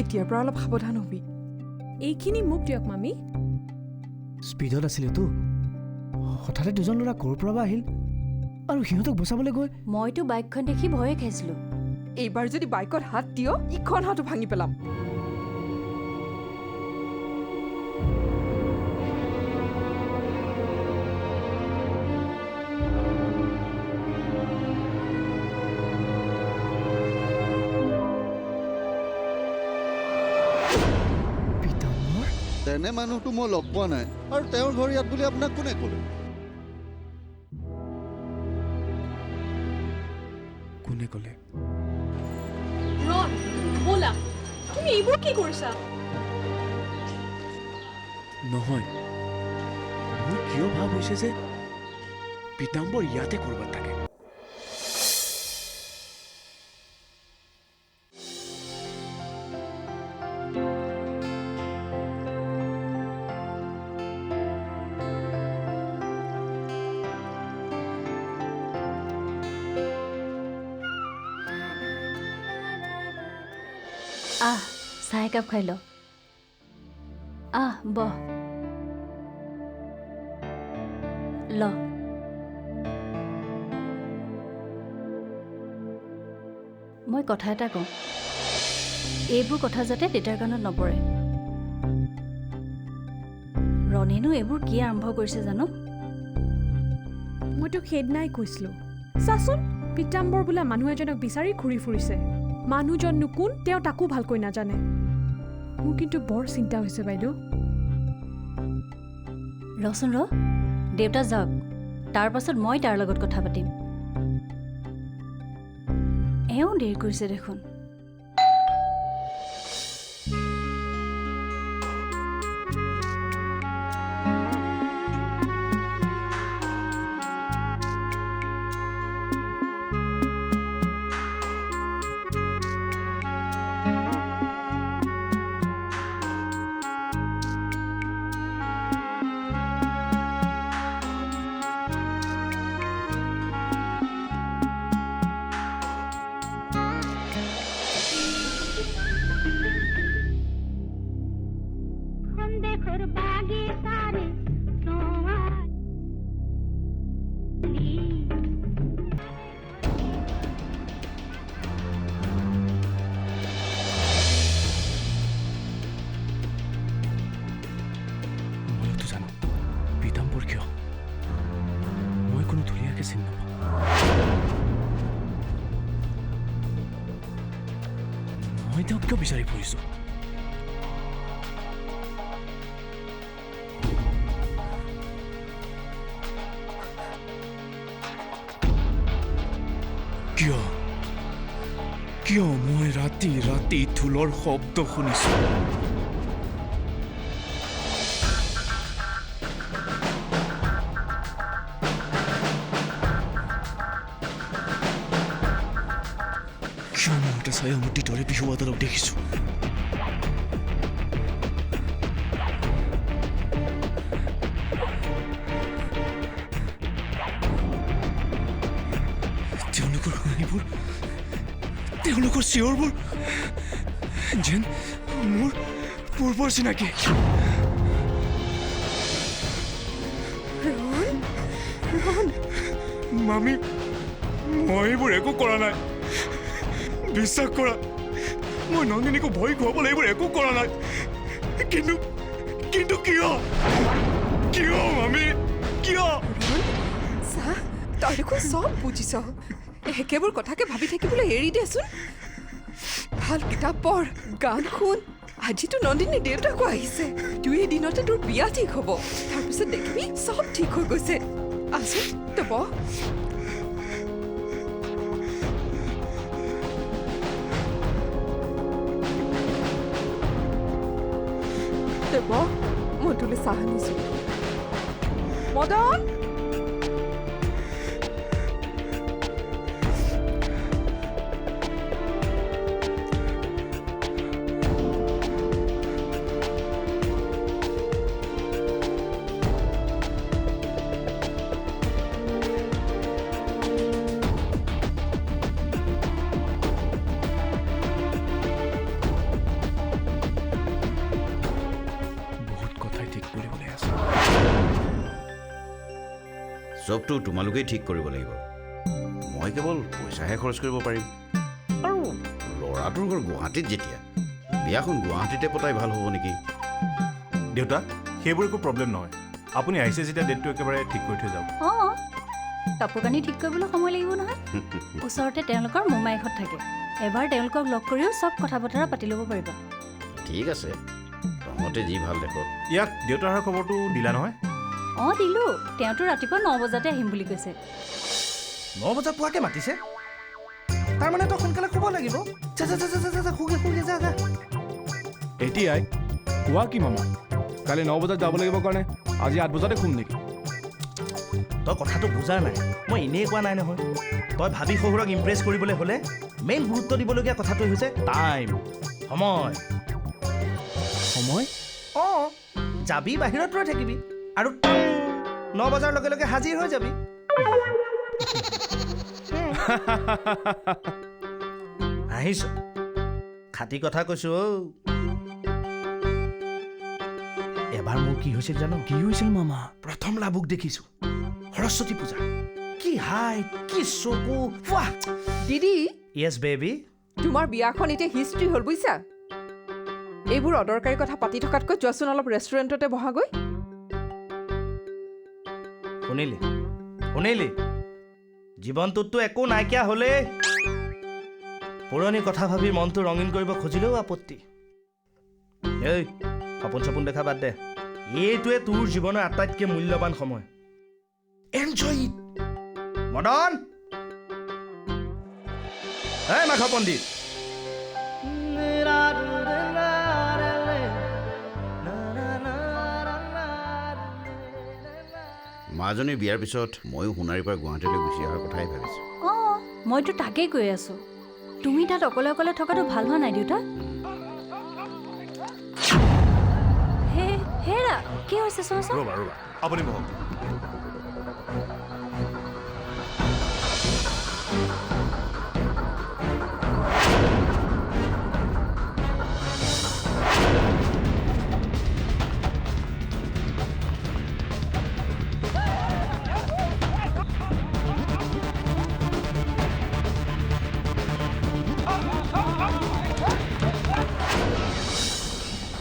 এতিয়াৰ পৰা অলপ সাৱধান হবি এইখিনি মোক দিয়ক মামী স্পীডত আছিলেতো হঠাতে দুজন ল'ৰা ক'ৰ পৰা বা আহিল আৰু সিহঁতক বচাবলৈ গৈ মইতো বাইকখন দেখি ভয়ে খাইছিলোঁ এইবাৰ যদি বাইকত হাত দিয় ইখন হাতো ভাঙি পেলাম তেনে মানুহটো মই লগ পোৱা নাই আৰু তেওঁৰ ঘৰ ইয়াত বুলি আপোনাক কোনে ক'লে কোনে ক'লে ৰন ব'লা তুমি এইবোৰ কি কৰিছা নহয় মোৰ কিয় ভাব হৈছে যে পিতাম্বৰ ইয়াতে ক'ৰবাত থাকে আহ চাহ একাপ খাই ল বহ ল মই কথা এটা কওঁ এইবোৰ কথা যাতে দেউতাৰ কাণত নপৰে ৰণেনো এইবোৰ কি আৰম্ভ কৰিছে জানো মই তোক সেইদিনাই কৈছিলোঁ চাচোন পিতাম্বৰ বোলা মানুহ এজনক বিচাৰি ঘূৰি ফুৰিছে মানুহজননো কোন তেওঁ তাকো ভালকৈ নাজানে মোৰ কিন্তু বৰ চিন্তা হৈছে বাইদেউ ৰচোন দেউতা যাওক তাৰ পাছত মই তাৰ লগত কথা পাতিম এওঁ দেৰি কৰিছে দেখোন মইতো জানো পিতাম্বৰ কিয় মই কোনো ধুনীয়াকৈ চিনি নাপাওঁ মই তেওঁক কিয় বিচাৰি ফুৰিছোঁ কিয় কিয় মই ৰাতি ৰাতি ঢোলৰ শব্দ শুনিছোঁ কিয় মই এটা ছায়ামূৰ্তিৰ দৰে বিহুৱাদালক দেখিছোঁ তেওঁলোকৰ চিঞৰবোৰ যেন মোৰ পূৰ্বৰ চিনাকি মামী মই এইবোৰ একো কৰা নাই বিশ্বাস কৰা মই নন্দিনীকো ভয় খুৱাবলৈ এইবোৰ একো কৰা নাই কিন্তু কিন্তু কিয় কিয় মামী কিয় চা তই দেখোন চব বুজিছ একেবোৰ কথাকে ভাবি থাকিবলৈ এৰি দেচোন ভাল কিতাপ পঢ় গান শুন আজিতো নন্দিনী দেউতাকো আহিছে 2 দিনতে তোৰ বিয়া ঠিক হ'ব তাৰপিছত দেখিবি চব ঠিক হৈ গৈছে আছো তই বহ তই বহ মই তোলৈ চাহ আনিছোঁ মদন চবটো তোমালোকেই ঠিক কৰিব লাগিব মই কেৱল পইচাহে খৰচ কৰিব পাৰিম আৰু ল'ৰাটোৰ ঘৰ গুৱাহাটীত যেতিয়া বিয়াখন গুৱাহাটীতে পতাই ভাল হ'ব নেকি দেউতা সেইবোৰ একো প্ৰব্লেম নহয় আপুনি আহিছে যেতিয়া ডেটটো একেবাৰে ঠিক কৰি থৈ যাওক অঁ কাপোৰ কানি ঠিক কৰিবলৈ সময় লাগিব নহয় ওচৰতে তেওঁলোকৰ মোমায়েকহঁত থাকে এবাৰ তেওঁলোকক লগ কৰিও চব কথা বতৰা পাতি ল'ব পাৰিবা ঠিক আছে তহঁতে যি ভাল দেখত ইয়াক দেউতাৰ খবৰটো দিলা নহয় অঁ দিলোঁ তেওঁতো ৰাতিপুৱা 9 বজাতে আহিম বুলি কৈছে 9 বজাত পোৱাকৈ মাতিছে তাৰমানে তই সোনকালে শুব লাগিব যা যা যা যা যা শুগে শুগে যা যা এতিয়াই কোৱা কি মামা কালি 9 বজাত যাব লাগিব কাৰণে আজি 8 বজাতে শুম নেকি তই কথাটো বুজা নাই মই এনেই কোৱা নাই নহয় তই ভাবি শহুৰক ইমপ্ৰেছ কৰিবলৈ হ'লে মেইন গুৰুত্ব দিবলগীয়া কথাটো হৈছে টাইম সময় সময় অঁ যাবি বাহিৰত ৰৈ থাকিবি আৰু 9 বজাৰ লগে লগে হাজিৰ হৈ যাবি আহিছ খাটি কথা কৈছো এবাৰ মোৰ কি হৈছিল জানো কি হৈছিল মামা প্ৰথম লাভুক দেখিছো সৰস্বতী পূজা কি হাইট কি চকু বাহ দিদি য়েছ বেবি তোমাৰ বিয়াখন এতিয়া হিষ্ট্ৰী হ'ল বুজিছা এইবোৰ অদৰকাৰী কথা পাতি থকাতকৈ যোৱাচোন অলপ ৰেষ্টুৰেণ্টতে বহাগৈ শুনিলি জীৱনটোততো একো নাইকিয়া হ'লে পুৰণি কথা ভাবি মনটো ৰঙীন কৰিব খুজিলেও আপত্তি এই সপোন চপোন দেখা বাদ দে এইটোৱে তোৰ জীৱনৰ আটাইতকৈ মূল্যৱান সময় এনজয় ইট মদন এই মাঘ পণ্ডিত মাজনীৰ বিয়াৰ পিছত ময়ো সোণাৰীৰ পৰা গুৱাহাটীলৈ গুচি অহাৰ কথাই ভাবিছোঁ অঁ মইতো তাকেই কৈ আছোঁ তুমি তাত অকলে অকলে থকাটো ভাল হোৱা নাই দেউতা হেৰা কি হৈছে চোৱাচোন ৰ'বা আপুনি বহক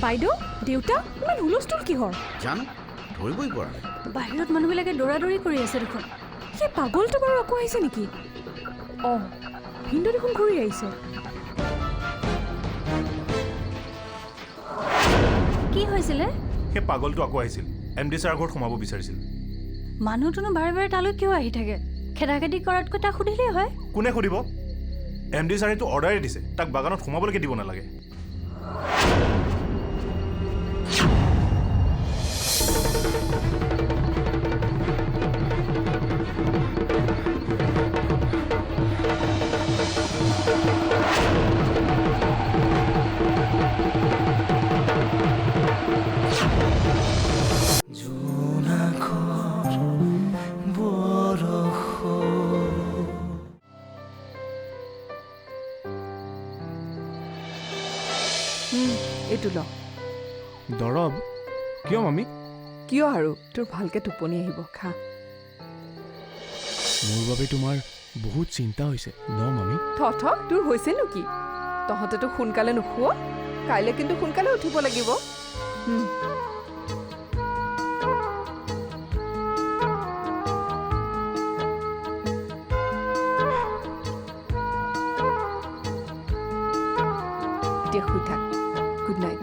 বাইদেউ দেউতা ইমান হুলস্থুল কিহৰ জানো ধৰিবই পৰা নাই বাহিৰত মানুহবিলাকে দৌৰা-দৌৰি কৰি আছে দেখোন সেই পাগলটো বাৰু আকৌ আহিছে নেকি অঁ ভিনদেউ দেখোন ঘূৰি আহিছে কি হৈছিলে সেই পাগলটো আকৌ আহিছিল MD ছাৰ ঘৰত সোমাব বিচাৰিছিল মানুহটোনো বাৰে বাৰে তালৈ কিয় আহি থাকে খেদাখেদি কৰাতকৈ তাক সুধিলেই হয় কোনে সুধিব MD ছাৰেতো অৰ্ডাৰে দিছে তাক বাগানত সোমাবলৈকে দিব নালাগে এইটো ল দৰৱ কিয় মামী কিয় আৰু তোৰ ভালকৈ টোপনি আহিব খা মোৰ বাবে তোমাৰ বহুত চিন্তা হৈছে ন মামী তোৰ হৈছেনো কি তহঁতেতো সোনকালে নুশুৱ কাইলৈ কিন্তু সোনকালে উঠিব লাগিব এতিয়া শুই থাক গুড নাইট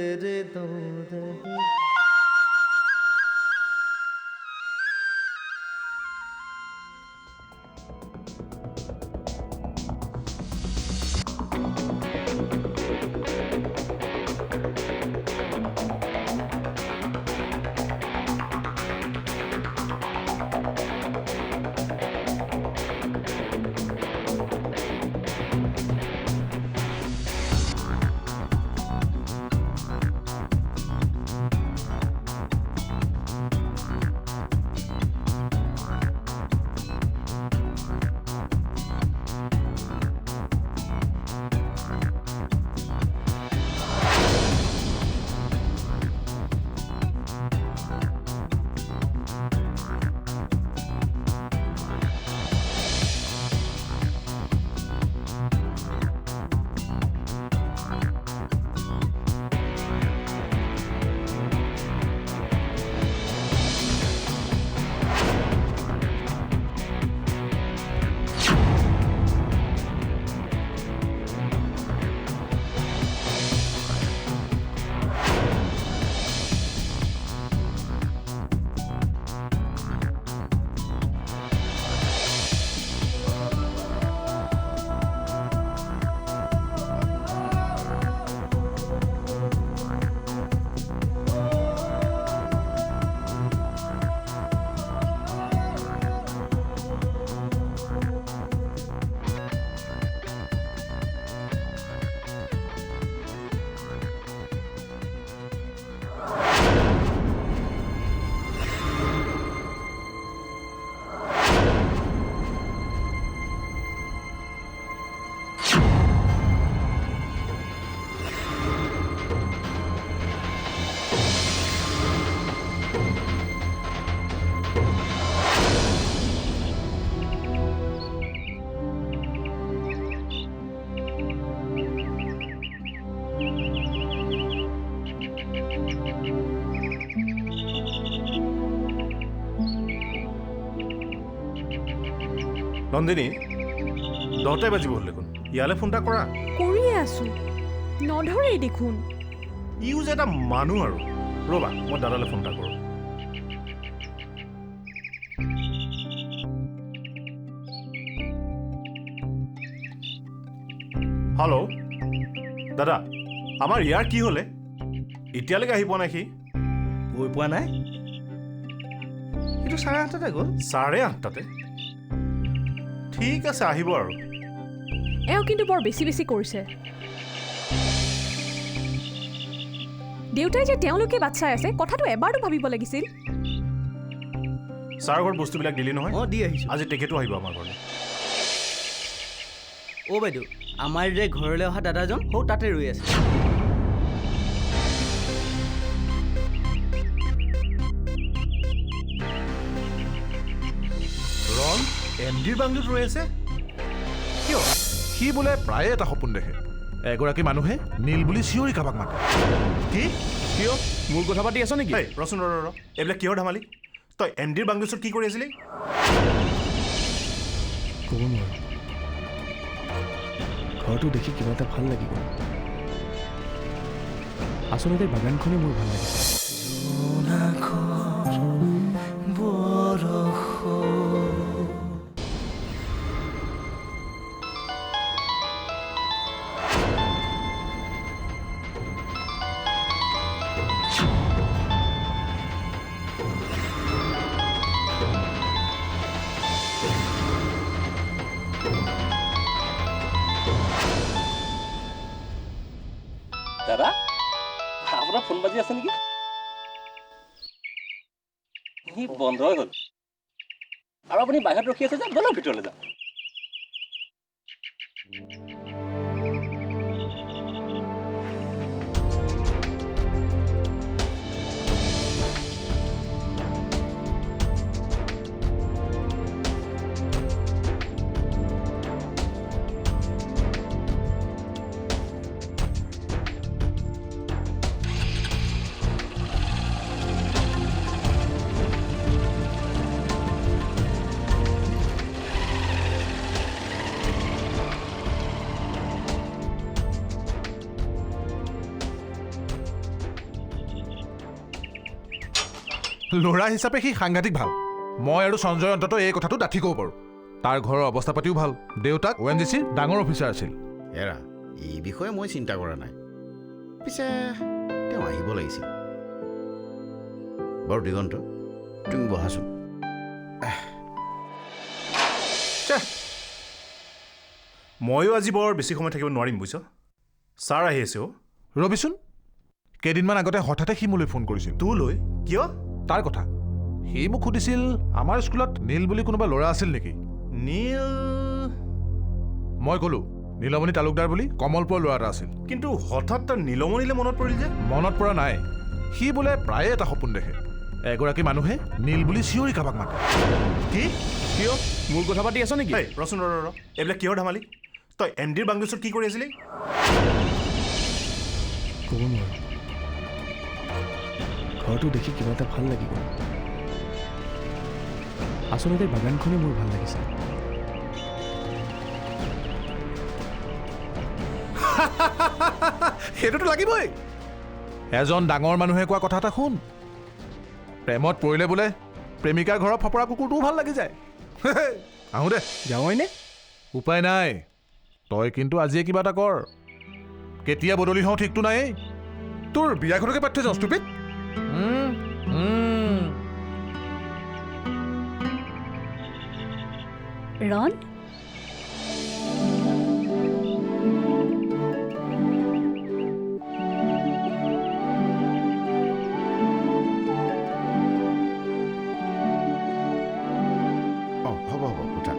तेरे दौर নন্দিনী 10টাই বাজিব হ'ল দেখোন ইয়ালৈ ফোন এটা কৰা কৰিয়ে আছো নধৰেই দেখোন ইউ যে এটা মানুহ আৰু ৰ'বা মই দাদালৈ ফোন এটা কৰোঁ হেল্ল' দাদা আমাৰ ইয়াৰ কি হ'লে এতিয়ালৈকে আহি পোৱা নাই সি গৈ পোৱা নাই সিটো 8:30 গ'ল 8:30 ঠিক আছে আহিব আৰু এওঁ কিন্তু বৰ বেছি বেছি কৰিছে দেউতাই যে তেওঁলোকে বাট চাই আছে কথাটো এবাৰতো ভাবিব লাগিছিল ছাৰ ঘৰত বস্তুবিলাক দিলি নহয় অঁ দি আহিছোঁ আজি তেখেতো আহিব আমাৰ ঘৰলৈ অ' বাইদেউ আমাৰ যে ঘৰলৈ অহা দাদাজন সৌ তাতে ৰৈ আছে ৰন এমডিৰ বাংলোত ৰৈ আছে কিয় সি বোলে প্ৰায়ে এটা সপোন দেখে এগৰাকী মানুহে নীল বুলি চিঞৰি কাবাক মাতে কি কিয় মোৰ কথা পাতি আছ নেকি ৰচোন ৰ এইবিলাক কিহৰ ধেমালি তই এমডিৰ বাংলোচত কি কৰি আছিলি ক'ব নোৱাৰো ঘৰটো দেখি কিবা এটা ভাল লাগিব আচলতে বাগানখনেই মোৰ ভাল লাগিছে দাদা আপোনাৰ ফোন বাজি আছে নেকি সি বন্ধ হৈ গ'ল আৰু আপুনি বাহিৰত ৰখি আছে যে বলক ভিতৰলৈ যাওক ল'ৰা হিচাপে সি সাংঘাতিক ভাল। মই আৰু সঞ্জয় অন্তত এই কথাটো ডাঠি ক'ব পাৰোঁ। তাৰ ঘৰৰ অৱস্থা পাতিও ভাল। দেউতাক ONGCৰ ডাঙৰ অফিচাৰ আছিল। এৰা, এই বিষয়ে মই চিন্তা কৰা নাই। পিছে তেওঁ আহিব লাগিছিল। বাৰু দিগন্ত, তুমি বহাচোন। ময়ো আজি বৰ বেছি সময় থাকিব নোৱাৰিম বুজিছ। ছাৰ আহি আছে অ'। ৰবিচোন, কেইদিনমান আগতে হঠাতে সি মোলৈ ফোন কৰিছিল। তোলৈ কিয়? তাৰ কথা। সি মোক সুধিছিল আমাৰ স্কুলত নীল বুলি কোনোবা ল'ৰা আছিল নেকি। নীল? মই ক'লো নীলমণি তালুকদাৰ বুলি কমলপুৰৰ ল'ৰা এটা আছিল। কিন্তু হঠাৎ তাৰ নীলমণিলে মনত পৰিল যে? মনত পৰা নাই। সি বোলে প্ৰায়ে এটা সপোন দেখে, এগৰাকী মানুহে নীল বুলি চিঞৰি কাবাক মাতে। কি? কিয় মোৰ কথা পাতি আছ নেকি? এই ৰচোন ৰ এইবিলাক কিহৰ ধেমালি? তই MDৰ বাংলোছত কি কৰি আছিলি? ক'ব নোৱাৰোঁ। ঘৰটো দেখি কিবা এটা ভাল লাগি গ'ল। আচলতে বাগানখনেই মোৰ ভাল লাগিছে। সেইটোতো লাগিবই। এজন ডাঙৰ মানুহে কোৱা কথা এটা শুন, প্ৰেমত পৰিলে বোলে প্ৰেমিকাৰ ঘৰৰ ফপৰা কুকুৰটোও ভাল লাগি যায়। আহোঁ দে। যাওঁইনে? উপায় নাই। তই কিন্তু আজিয়ে কিবা এটা কৰ। কেতিয়া বদলি হওঁ ঠিকটো নাই। তোৰ বিয়াখনকে পাতি থৈ যাওঁ ষ্টুপিড। ৰণ, হ'ব উঠা।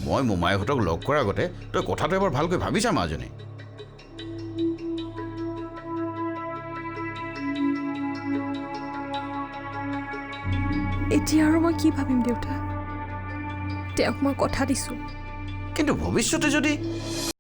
মই মোমাইহঁতক লগ কৰাৰ আগতে তই কথাটো এবাৰ ভালকৈ ভাবিছা মাজনী। এতিয়া আৰু মই কি ভাবিম দেউতা? তেওঁক মই কথা দিছোঁ। কিন্তু ভৱিষ্যতে যদি